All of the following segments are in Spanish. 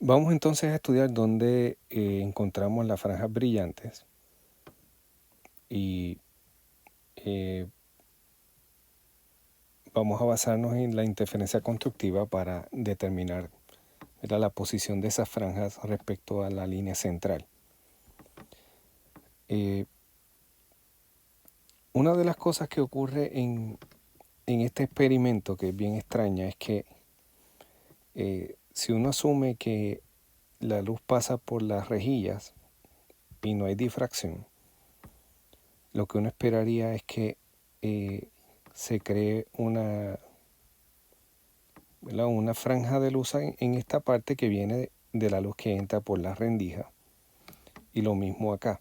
Vamos entonces a estudiar dónde encontramos las franjas brillantes y eh, vamos a basarnos en la interferencia constructiva para determinar, ¿verdad?, la posición de esas franjas respecto a la línea central. Una de las cosas que ocurre en este experimento, que es bien extraña, es que si uno asume que la luz pasa por las rejillas y no hay difracción, lo que uno esperaría es que se cree una franja de luz en esta parte que viene de la luz que entra por la rendija, y lo mismo acá.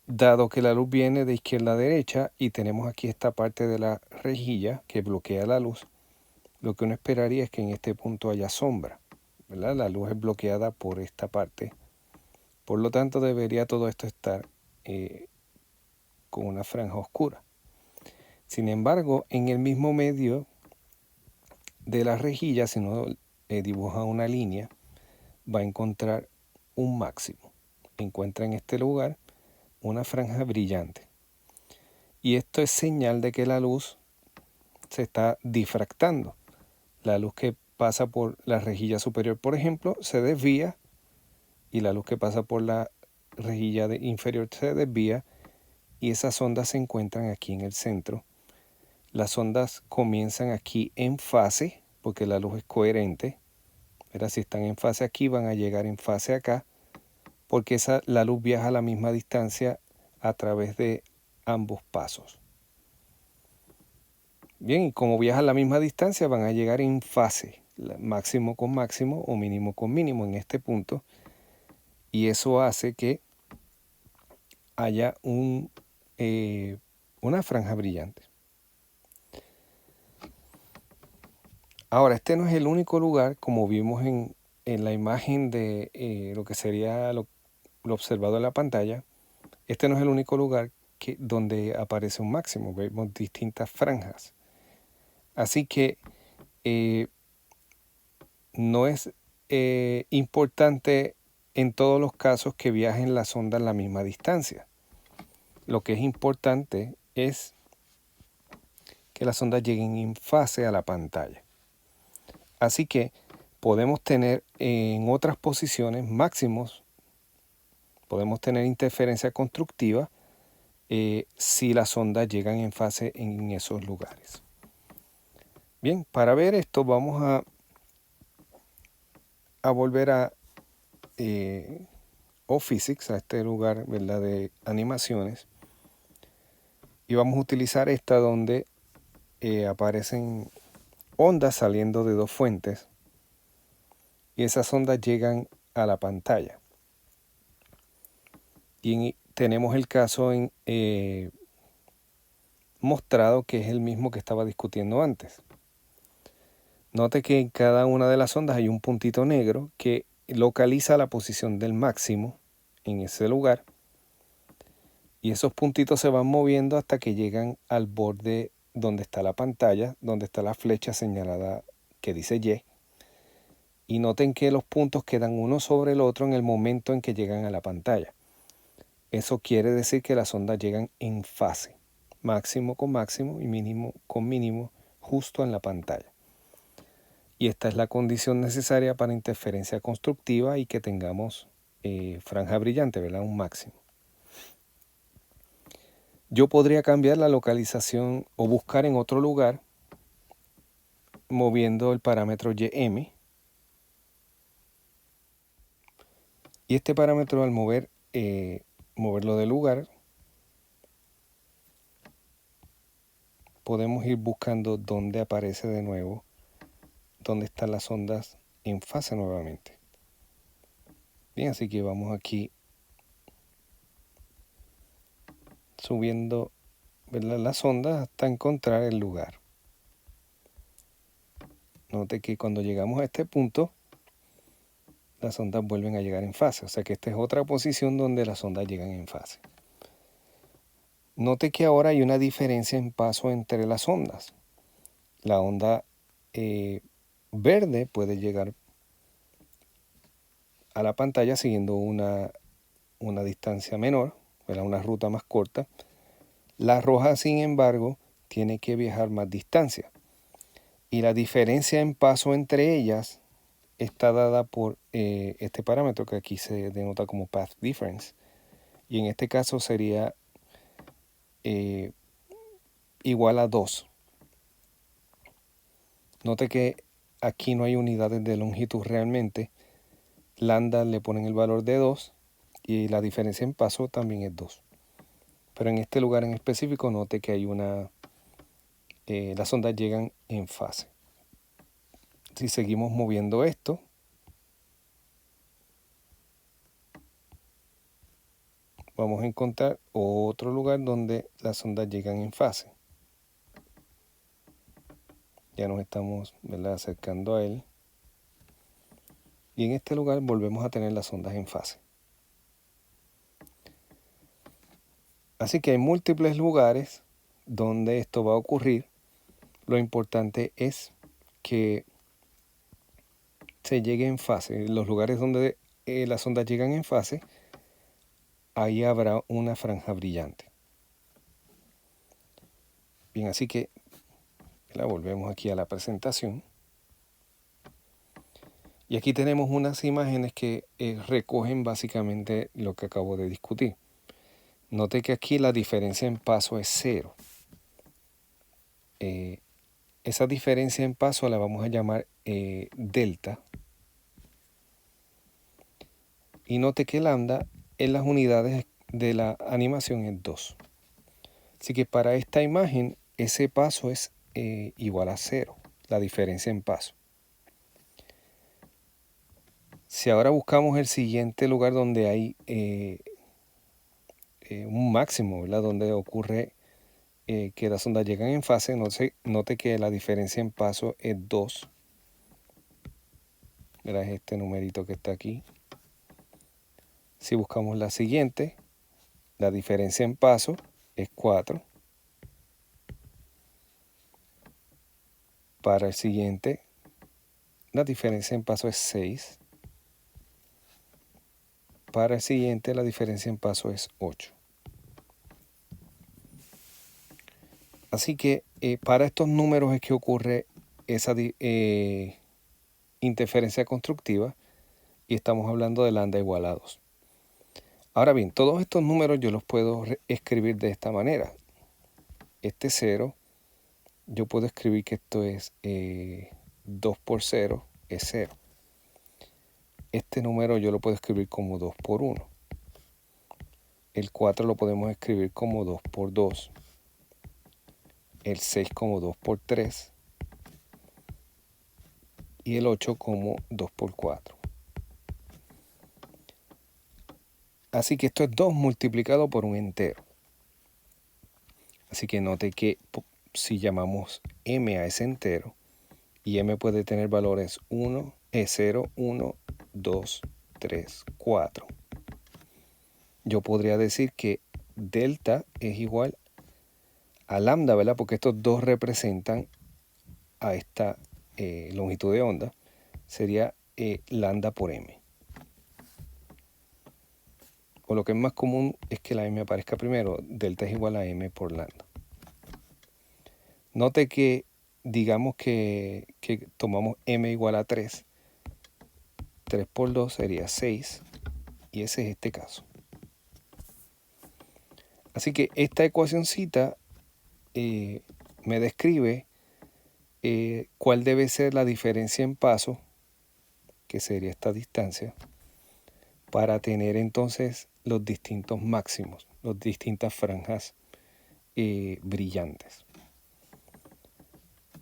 Dado que la luz viene de izquierda a derecha y tenemos aquí esta parte de la rejilla que bloquea la luz, lo que uno esperaría es que en este punto haya sombra, ¿verdad? La luz es bloqueada por esta parte, por lo tanto debería todo esto estar con una franja oscura. Sin embargo, en el mismo medio de la rejilla, si uno dibuja una línea, va a encontrar un máximo. Encuentra en este lugar una franja brillante. Y esto es señal de que la luz se está difractando. La luz que pasa por la rejilla superior, por ejemplo, se desvía, y la luz que pasa por la rejilla inferior se desvía, y esas ondas se encuentran aquí en el centro. Las ondas comienzan aquí en fase, porque la luz es coherente. Pero si están en fase aquí, van a llegar en fase acá, porque la luz viaja a la misma distancia a través de ambos pasos. Bien, y como viaja a la misma distancia, van a llegar en fase, máximo con máximo o mínimo con mínimo en este punto, y eso hace que haya una franja brillante. Ahora, este no es el único lugar, como vimos en la imagen de lo que sería lo observado en la pantalla. Este no es el único lugar donde aparece un máximo. Vemos distintas franjas. Así que no es importante en todos los casos que viajen las ondas la misma distancia. Lo que es importante es que las ondas lleguen en fase a la pantalla. Así que podemos tener en otras posiciones máximos, podemos tener interferencia constructiva si las ondas llegan en fase en esos lugares. Bien, para ver esto vamos a volver a O-Physics, a este lugar, ¿verdad?, de animaciones, y vamos a utilizar esta donde aparecen ondas saliendo de dos fuentes, y esas ondas llegan a la pantalla. Y tenemos el caso mostrado, que es el mismo que estaba discutiendo antes. Note que en cada una de las ondas hay un puntito negro que localiza la posición del máximo en ese lugar, y esos puntitos se van moviendo hasta que llegan al borde donde está la pantalla, donde está la flecha señalada que dice Y. Y noten que los puntos quedan uno sobre el otro en el momento en que llegan a la pantalla. Eso quiere decir que las ondas llegan en fase, máximo con máximo y mínimo con mínimo, justo en la pantalla. Y esta es la condición necesaria para interferencia constructiva y que tengamos franja brillante, ¿verdad?, un máximo. Yo podría cambiar la localización o buscar en otro lugar moviendo el parámetro Ym. Y este parámetro, al moverlo de lugar, podemos ir buscando dónde aparece de nuevo, dónde están las ondas en fase nuevamente. Bien, así que vamos aquí subiendo, ¿verdad?, las ondas hasta encontrar el lugar. Note que cuando llegamos a este punto, las ondas vuelven a llegar en fase. O sea que esta es otra posición donde las ondas llegan en fase. Note que ahora hay una diferencia en paso entre las ondas. La onda verde puede llegar a la pantalla siguiendo una distancia menor, ¿verdad? Una ruta más corta. La roja, sin embargo, tiene que viajar más distancia. Y la diferencia en paso entre ellas está dada por este parámetro que aquí se denota como path difference. Y en este caso sería igual a 2. Note que aquí no hay unidades de longitud realmente. Lambda le ponen el valor de 2 y la diferencia en paso también es 2. Pero en este lugar en específico note que hay las ondas llegan en fase. Si seguimos moviendo esto, vamos a encontrar otro lugar donde las ondas llegan en fase. Ya nos estamos, ¿verdad?, acercando a él. Y en este lugar volvemos a tener las ondas en fase. Así que hay múltiples lugares donde esto va a ocurrir. Lo importante es que se llegue en fase. En los lugares donde las ondas llegan en fase, ahí habrá una franja brillante. Bien, así que volvemos aquí a la presentación. Y aquí tenemos unas imágenes que recogen básicamente lo que acabo de discutir. Note que aquí la diferencia en paso es 0. Esa diferencia en paso la vamos a llamar delta. Y note que lambda en las unidades de la animación es 2. Así que para esta imagen ese paso es igual a 0, la diferencia en paso. Si ahora buscamos el siguiente lugar donde hay un máximo, ¿verdad?, donde ocurre que las ondas llegan en fase, note que la diferencia en paso es 2. ¿Verdad? Es este numerito que está aquí. Si buscamos la siguiente, la diferencia en paso es 4. Para el siguiente, la diferencia en paso es 6. Para el siguiente, la diferencia en paso es 8. Así que para estos números es que ocurre esa interferencia constructiva y estamos hablando de lambda igual a 2. Ahora bien, todos estos números yo los puedo escribir de esta manera. Este 0, yo puedo escribir que esto es 2 por 0 es 0. Este número yo lo puedo escribir como 2 por 1. El 4 lo podemos escribir como 2 por 2. El 6 como 2 por 3. Y el 8 como 2 por 4. Así que esto es 2 multiplicado por un entero. Así que note que si llamamos m a ese entero, y m puede tener valores 0, 1, 2, 3, 4. Yo podría decir que delta es igual a lambda, ¿verdad? Porque estos dos representan a esta longitud de onda. Sería lambda por m. O lo que es más común es que la m aparezca primero. Delta es igual a m por lambda. Note que digamos que tomamos m igual a 3. 3 por 2 sería 6. Y ese es este caso. Así que esta ecuacioncita me describe cuál debe ser la diferencia en paso, que sería esta distancia, para tener entonces los distintos máximos, las distintas franjas brillantes.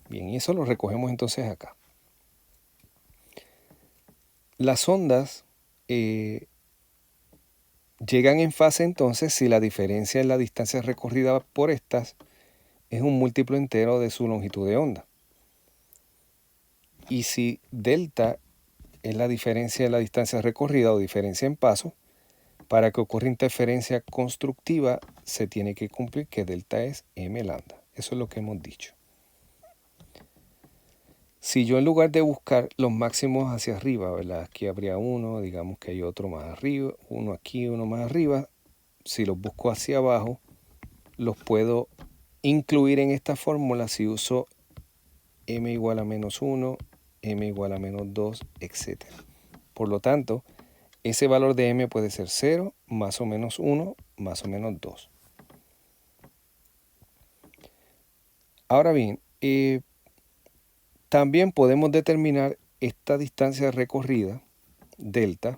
Bien, y eso lo recogemos entonces acá. Las ondas llegan en fase entonces si la diferencia en la distancia recorrida por estas es un múltiplo entero de su longitud de onda. Y si delta es la diferencia de la distancia recorrida o diferencia en paso, para que ocurra interferencia constructiva se tiene que cumplir que delta es m lambda. Eso es lo que hemos dicho. Si yo en lugar de buscar los máximos hacia arriba, ¿verdad? Aquí habría uno, digamos que hay otro más arriba, uno aquí, uno más arriba. Si los busco hacia abajo, los puedo incluir en esta fórmula si uso m igual a menos 1, m igual a menos 2, etc. Por lo tanto, ese valor de m puede ser 0, más o menos 1, más o menos 2. Ahora bien, también podemos determinar esta distancia recorrida, delta,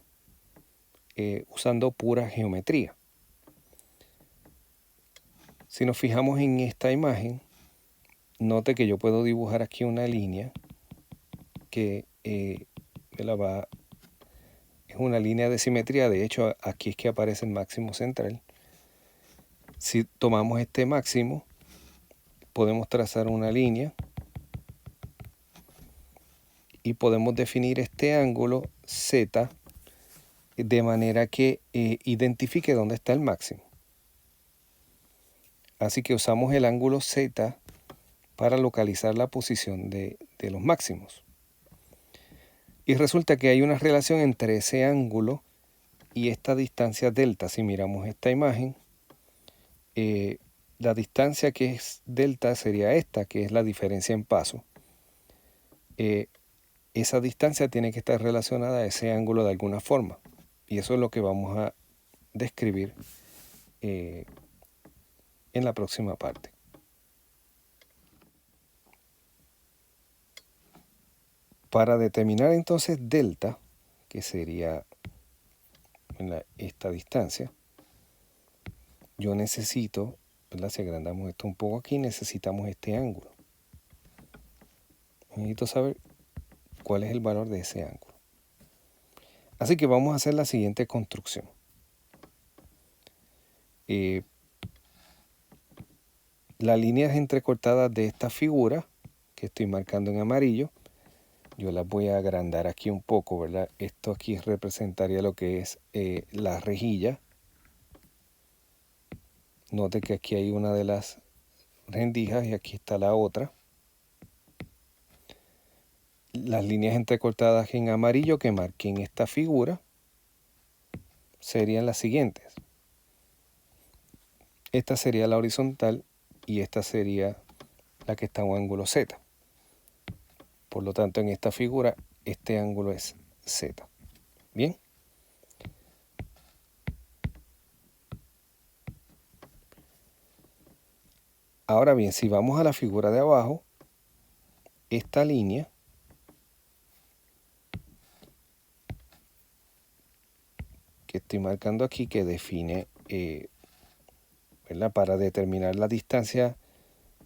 usando pura geometría. Si nos fijamos en esta imagen, note que yo puedo dibujar aquí una línea que es una línea de simetría. De hecho, aquí es que aparece el máximo central. Si tomamos este máximo, podemos trazar una línea y podemos definir este ángulo Z de manera que identifique dónde está el máximo. Así que usamos el ángulo Z para localizar la posición de los máximos. Y resulta que hay una relación entre ese ángulo y esta distancia delta. Si miramos esta imagen, la distancia que es delta sería esta, que es la diferencia en paso. Esa distancia tiene que estar relacionada a ese ángulo de alguna forma. Y eso es lo que vamos a describir en la próxima parte. Para determinar entonces delta, que sería esta distancia, yo necesito, ¿verdad? Si agrandamos esto un poco aquí, necesitamos este ángulo. Necesito saber cuál es el valor de ese ángulo. Así que vamos a hacer la siguiente construcción. Las líneas entrecortadas de esta figura, que estoy marcando en amarillo, yo las voy a agrandar aquí un poco, ¿verdad? Esto aquí representaría lo que es la rejilla. Note que aquí hay una de las rendijas y aquí está la otra. Las líneas entrecortadas en amarillo que marqué en esta figura serían las siguientes. Esta sería la horizontal y esta sería la que está en un ángulo Z. Por lo tanto, en esta figura, este ángulo es Z. Bien. Ahora bien, si vamos a la figura de abajo, esta línea que estoy marcando aquí, que define, ¿verdad? Para determinar la distancia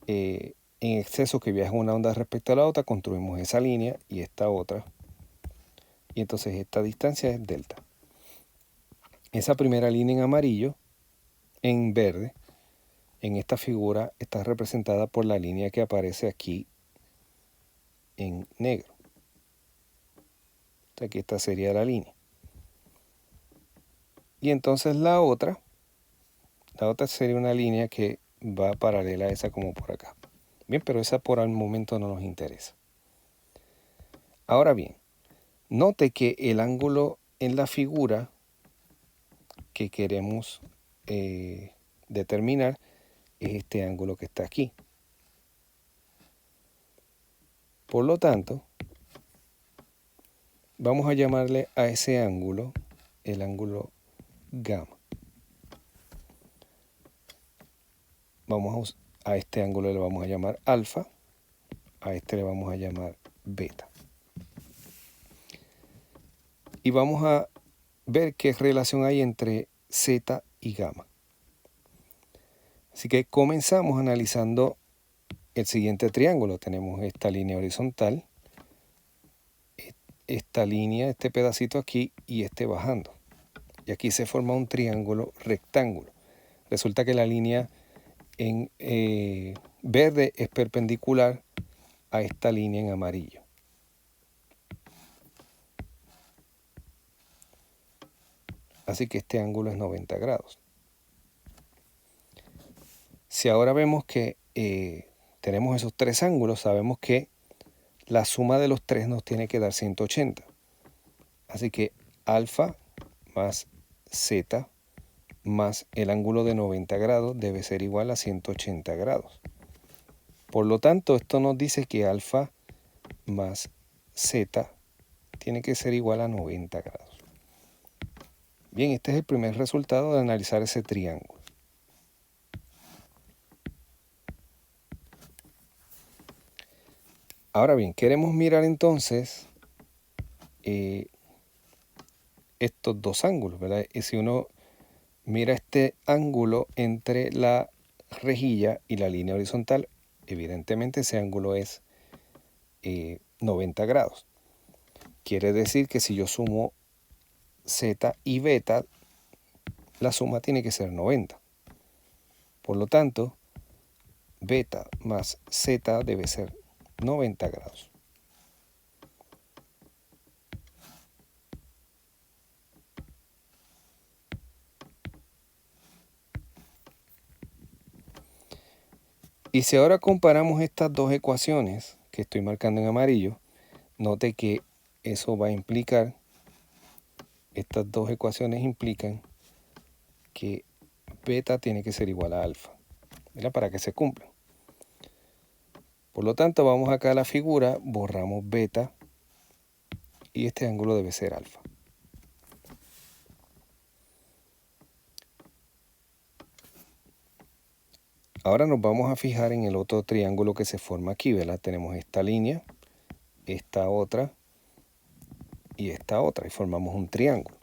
en exceso que viaja una onda respecto a la otra, construimos esa línea y esta otra. Y entonces esta distancia es delta. Esa primera línea en amarillo, en verde, en esta figura está representada por la línea que aparece aquí en negro. Aquí esta sería la línea. Y entonces la otra sería una línea que va paralela a esa como por acá. Bien, pero esa por el momento no nos interesa. Ahora bien, note que el ángulo en la figura que queremos determinar es este ángulo que está aquí. Por lo tanto, vamos a llamarle a ese ángulo el ángulo gamma. A este ángulo le vamos a llamar alfa, a este le vamos a llamar beta. Y vamos a ver qué relación hay entre Z y gamma. Así que comenzamos analizando el siguiente triángulo. Tenemos esta línea horizontal, esta línea, este pedacito aquí y este bajando. Y aquí se forma un triángulo rectángulo. Resulta que la línea en verde es perpendicular a esta línea en amarillo. Así que este ángulo es 90 grados. Si ahora vemos que tenemos esos tres ángulos, sabemos que la suma de los tres nos tiene que dar 180. Así que alfa más zeta más el ángulo de 90 grados debe ser igual a 180 grados. Por lo tanto, esto nos dice que alfa más zeta tiene que ser igual a 90 grados. Bien, este es el primer resultado de analizar ese triángulo. Ahora bien, queremos mirar entonces estos dos ángulos, ¿verdad? Y si uno mira este ángulo entre la rejilla y la línea horizontal, evidentemente ese ángulo es 90 grados. Quiere decir que si yo sumo zeta y beta, la suma tiene que ser 90. Por lo tanto, beta más zeta debe ser 90 grados. Y si ahora comparamos estas dos ecuaciones que estoy marcando en amarillo, note que eso va a implicar, estas dos ecuaciones implican que beta tiene que ser igual a alfa, ¿verdad? Para que se cumpla. Por lo tanto, vamos acá a la figura, borramos beta y este ángulo debe ser alfa. Ahora nos vamos a fijar en el otro triángulo que se forma aquí, ¿verdad? Tenemos esta línea, esta otra y esta otra, y formamos un triángulo.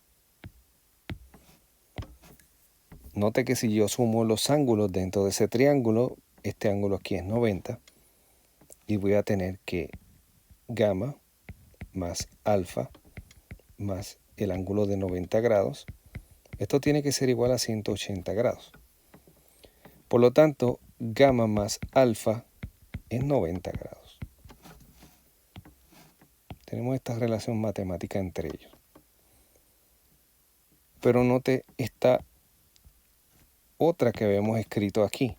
Note que si yo sumo los ángulos dentro de ese triángulo, este ángulo aquí es 90, y voy a tener que gamma más alfa más el ángulo de 90 grados, esto tiene que ser igual a 180 grados. Por lo tanto, gamma más alfa es 90 grados. Tenemos esta relación matemática entre ellos. Pero note esta otra que habíamos escrito aquí.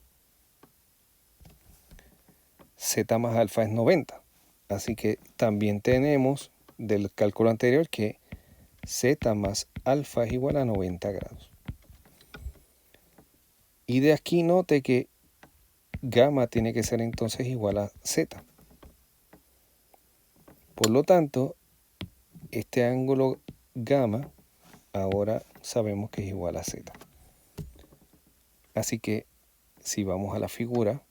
Z más alfa es 90. Así que también tenemos del cálculo anterior que Z más alfa es igual a 90 grados. Y de aquí note que gamma tiene que ser entonces igual a Z. Por lo tanto, este ángulo gamma ahora sabemos que es igual a Z. Así que si vamos a la figura,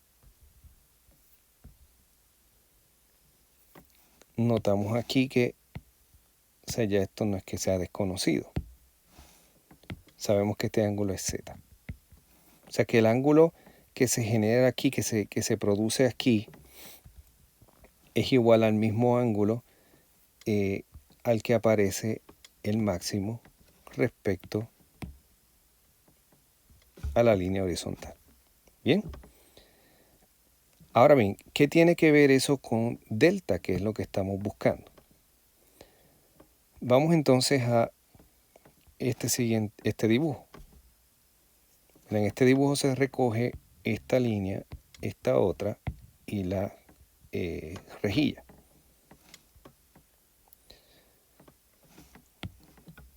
notamos aquí que, o sea, ya esto no es que sea desconocido. Sabemos que este ángulo es Z. O sea que el ángulo que se genera aquí, que se produce aquí, es igual al mismo ángulo al que aparece el máximo respecto a la línea horizontal. Bien. Ahora bien, ¿qué tiene que ver eso con delta, que es lo que estamos buscando? Vamos entonces a este dibujo. En este dibujo se recoge esta línea, esta otra y la rejilla.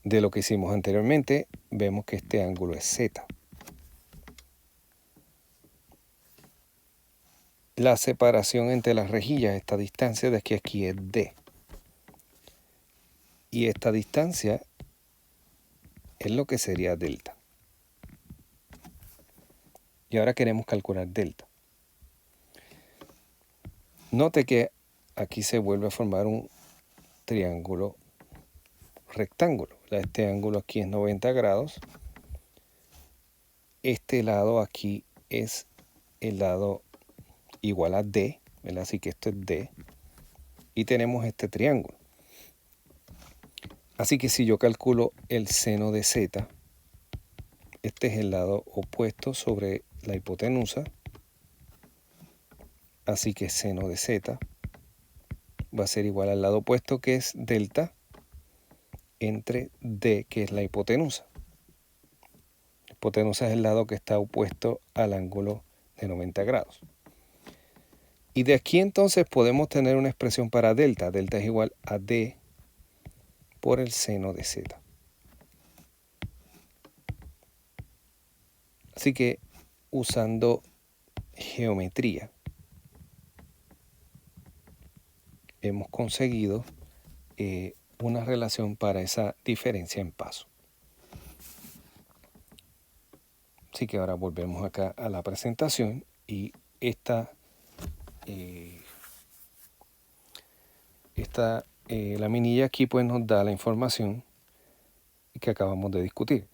De lo que hicimos anteriormente, vemos que este ángulo es Z. La separación entre las rejillas, esta distancia de aquí a aquí es D. Y esta distancia es lo que sería delta. Y ahora queremos calcular delta. Note que aquí se vuelve a formar un triángulo rectángulo. Este ángulo aquí es 90 grados. Este lado aquí es el lado igual a D, ¿verdad? Así que esto es D. Y tenemos este triángulo. Así que si yo calculo el seno de Z, este es el lado opuesto sobre la hipotenusa. Así que seno de Z va a ser igual al lado opuesto, que es delta, entre D, que es la hipotenusa. La hipotenusa es el lado que está opuesto al ángulo de 90 grados. Y de aquí entonces podemos tener una expresión para delta. Delta es igual a D por el seno de Z. Así que usando geometría hemos conseguido una relación para esa diferencia en paso. Así que ahora volvemos acá a la presentación y la minilla aquí pues nos da la información que acabamos de discutir.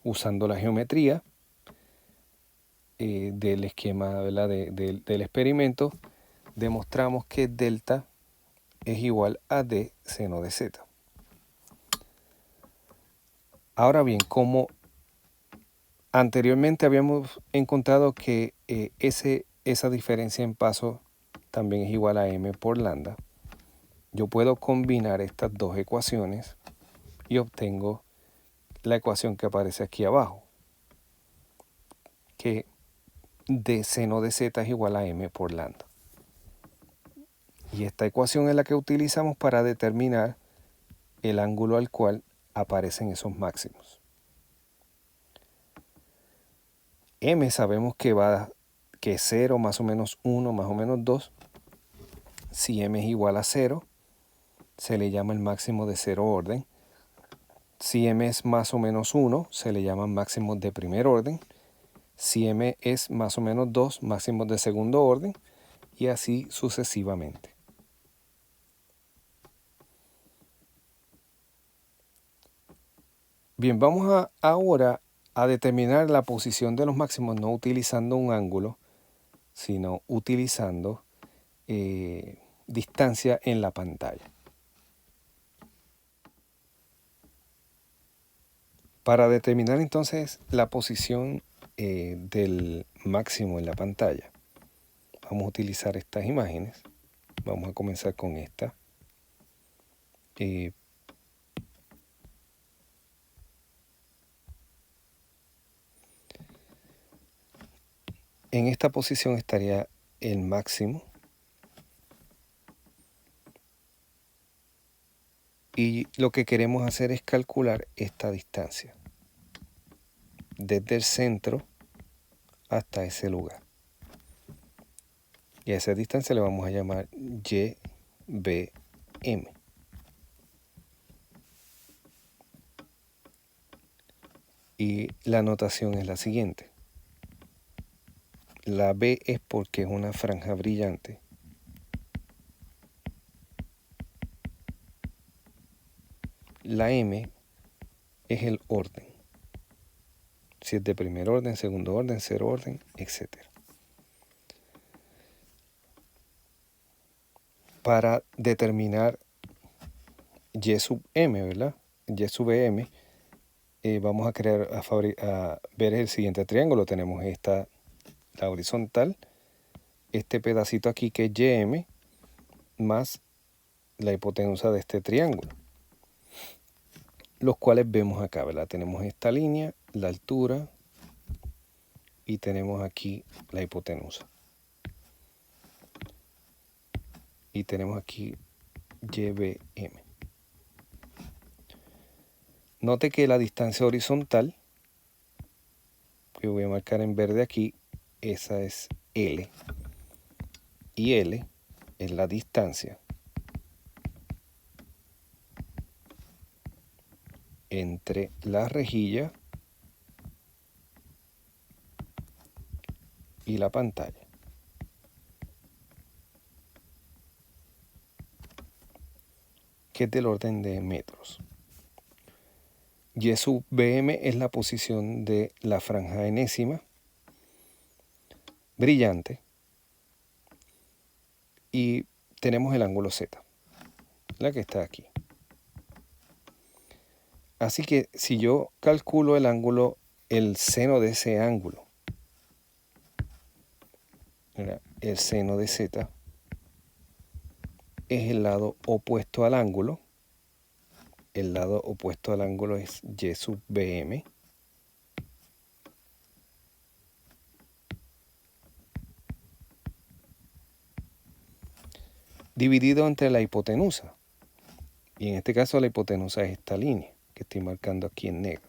Usando la geometría del esquema, ¿verdad? del experimento, demostramos que delta es igual a D seno de Z. Ahora bien, como anteriormente habíamos encontrado que esa diferencia en paso también es igual a m por lambda, yo puedo combinar estas dos ecuaciones y obtengo la ecuación que aparece aquí abajo, que d seno de z es igual a m por lambda. Y esta ecuación es la que utilizamos para determinar el ángulo al cual aparecen esos máximos. M sabemos que es 0 más o menos 1 más o menos 2. Si m es igual a 0, se le llama el máximo de 0 orden. Si m es más o menos 1, se le llaman máximos de primer orden. Si m es más o menos 2, máximos de segundo orden, y así sucesivamente. Bien, vamos ahora a determinar la posición de los máximos no utilizando un ángulo, sino utilizando distancia en la pantalla. Para determinar entonces la posición del máximo en la pantalla, vamos a utilizar estas imágenes. Vamos a comenzar con esta. En esta posición estaría el máximo. Y lo que queremos hacer es calcular esta distancia desde el centro hasta ese lugar. Y a esa distancia le vamos a llamar YBM. Y la notación es la siguiente. La B es porque es una franja brillante. La M es el orden. Si es de primer orden, segundo orden, cero orden, etc. Para determinar Y sub M, ¿verdad? Y sub M, vamos a ver el siguiente triángulo. Tenemos la horizontal, este pedacito aquí que es YM, más la hipotenusa de este triángulo, los cuales vemos acá, ¿verdad? Tenemos esta línea, la altura, y tenemos aquí la hipotenusa. Y tenemos aquí YBM. Note que la distancia horizontal, que voy a marcar en verde aquí, esa es L. Y L es la distancia entre la rejilla y la pantalla. Que es del orden de metros. Y sub BM es la posición de la franja enésima brillante. Y tenemos el ángulo Z, la que está aquí. Así que si yo calculo el ángulo, el seno de ese ángulo, el seno de Z es el lado opuesto al ángulo. El lado opuesto al ángulo es Y sub BM. dividido entre la hipotenusa. Y en este caso la hipotenusa es esta línea que estoy marcando aquí en negro.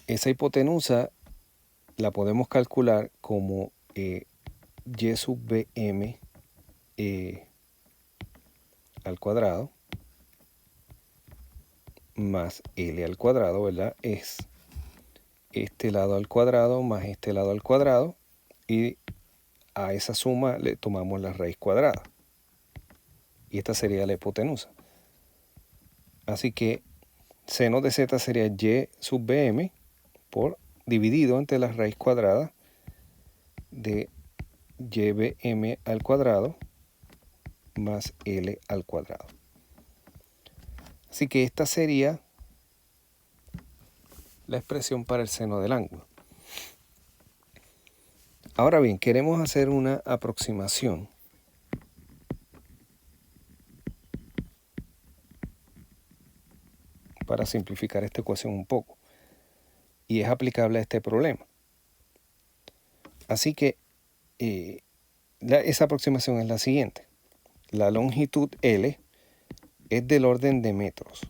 Esa hipotenusa la podemos calcular como y sub bm al cuadrado más L al cuadrado, ¿verdad? Es este lado al cuadrado más este lado al cuadrado, y a esa suma le tomamos la raíz cuadrada. Y esta sería la hipotenusa. Así que seno de z sería y sub bm por dividido entre la raíz cuadrada de y bm al cuadrado más L al cuadrado. Así que esta sería la expresión para el seno del ángulo. Ahora bien, queremos hacer una aproximación para simplificar esta ecuación un poco, y es aplicable a este problema. Así que esa aproximación es la siguiente. La longitud L es del orden de metros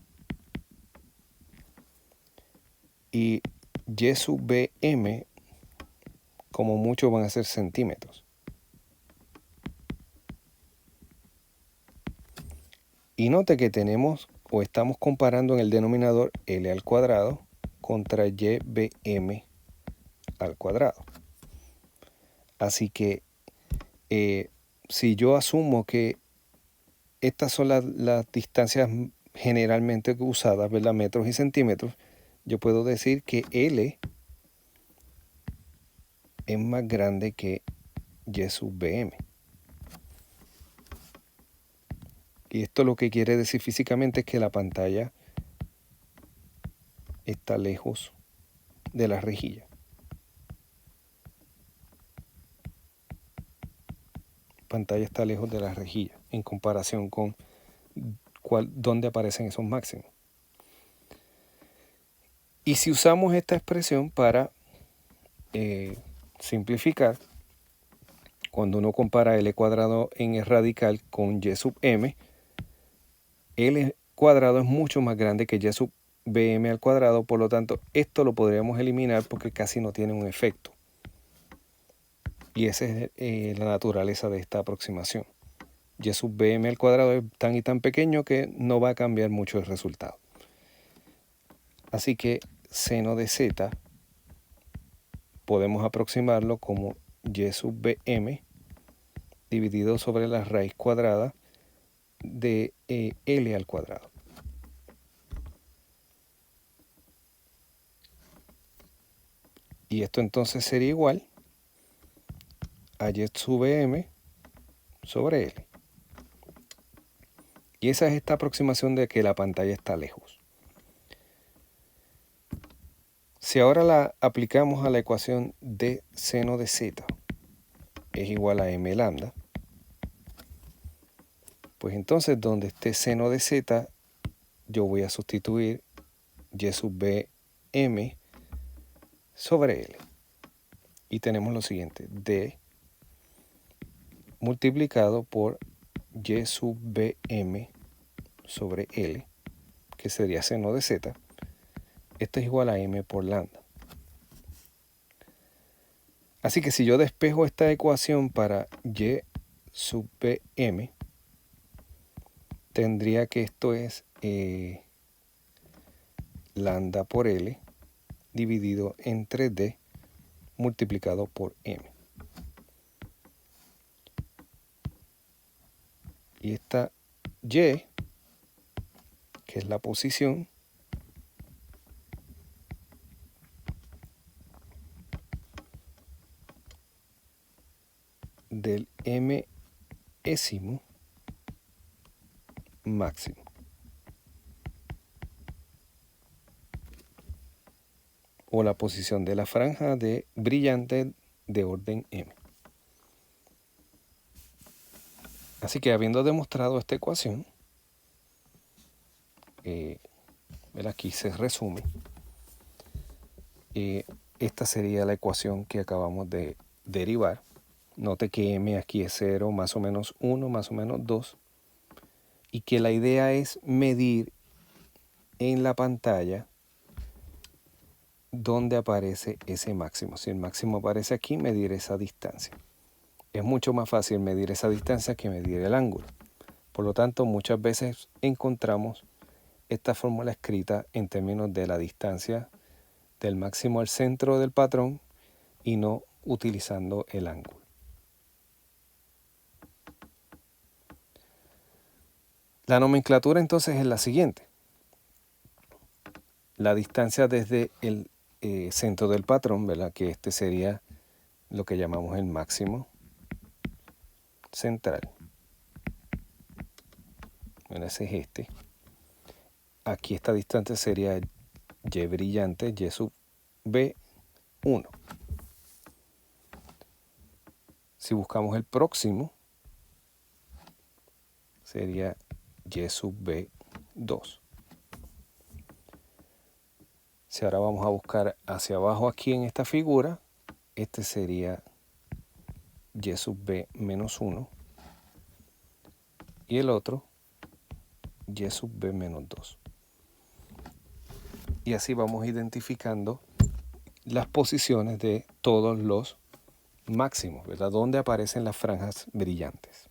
y y sub bm como mucho van a ser centímetros. Y note que tenemos o estamos comparando en el denominador L al cuadrado contra y bm al cuadrado. Así que si yo asumo que estas son las distancias generalmente usadas, ¿verdad? Metros y centímetros, yo puedo decir que L es más grande que y sub bm. Y esto lo que quiere decir físicamente es que la pantalla está lejos de la rejilla. Pantalla está lejos de la rejilla en comparación con dónde aparecen esos máximos. Y si usamos esta expresión para simplificar, cuando uno compara L cuadrado en el radical con y sub m, L cuadrado es mucho más grande que y sub bm al cuadrado, por lo tanto esto lo podríamos eliminar porque casi no tiene un efecto. Y esa es la naturaleza de esta aproximación. Y sub bm al cuadrado es tan y tan pequeño que no va a cambiar mucho el resultado. Así que seno de z podemos aproximarlo como y sub bm dividido sobre la raíz cuadrada de L al cuadrado. Y esto entonces sería igual a y sub m sobre L. Y esa es esta aproximación de que la pantalla está lejos. Si ahora la aplicamos a la ecuación de seno de z es igual a m lambda, pues entonces donde esté seno de z yo voy a sustituir y sub bm sobre L. Y tenemos lo siguiente, d multiplicado por y sub bm sobre L, que sería seno de z. Esto es igual a m por lambda. Así que si yo despejo esta ecuación para y sub bm, tendría que esto es lambda por L dividido entre d multiplicado por m. Y esta y, que es la posición, del mésimo máximo. O la posición de la franja de brillante de orden m. Así que habiendo demostrado esta ecuación, aquí se resume, esta sería la ecuación que acabamos de derivar. Note que m aquí es 0, más o menos 1, más o menos 2. Y que la idea es medir en la pantalla donde aparece ese máximo. Si el máximo aparece aquí, medir esa distancia. Es mucho más fácil medir esa distancia que medir el ángulo. Por lo tanto, muchas veces encontramos esta fórmula escrita en términos de la distancia del máximo al centro del patrón y no utilizando el ángulo. La nomenclatura entonces es la siguiente. La distancia desde el centro del patrón, ¿verdad? Que este sería lo que llamamos el máximo central. Bueno, ese es este. Aquí esta distancia sería y brillante, y sub b1. Si buscamos el próximo, sería y sub b2. Si ahora vamos a buscar hacia abajo aquí en esta figura, este sería y sub b menos 1 y el otro y sub b menos 2. Y así vamos identificando las posiciones de todos los máximos, ¿verdad? Donde aparecen las franjas brillantes.